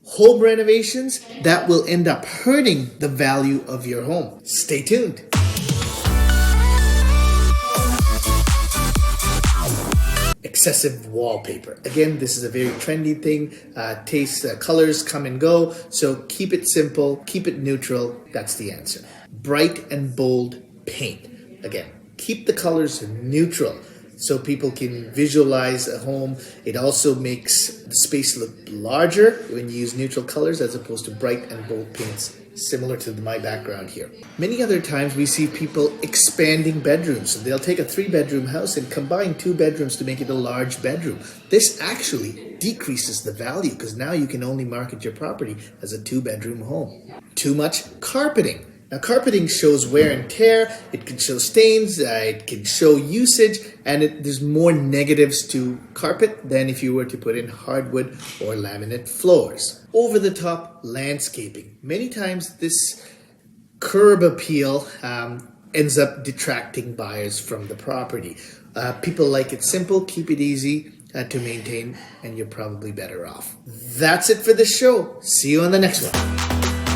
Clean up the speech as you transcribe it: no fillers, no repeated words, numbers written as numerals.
home renovations that will end up hurting the value of your home. Stay tuned. Excessive wallpaper. Again, this is a very trendy thing. Colors come and go. So keep it simple, keep it neutral. That's the answer. Bright and bold paint. Again, keep the colors neutral so people can visualize a home. It also makes the space look larger when you use neutral colors as opposed to bright and bold paints, similar to my background here. Many other times we see people expanding bedrooms. So they'll take a 3-bedroom house and combine 2 bedrooms to make it a large bedroom. This actually decreases the value because now you can only market your property as a 2-bedroom home. Too much carpeting. Now, carpeting shows wear and tear, it can show stains, it can show usage, and there's more negatives to carpet than if you were to put in hardwood or laminate floors. Over-the-top landscaping. Many times this curb appeal ends up detracting buyers from the property. People like it simple, keep it easy to maintain, and you're probably better off. That's it for this show. See you on the next one.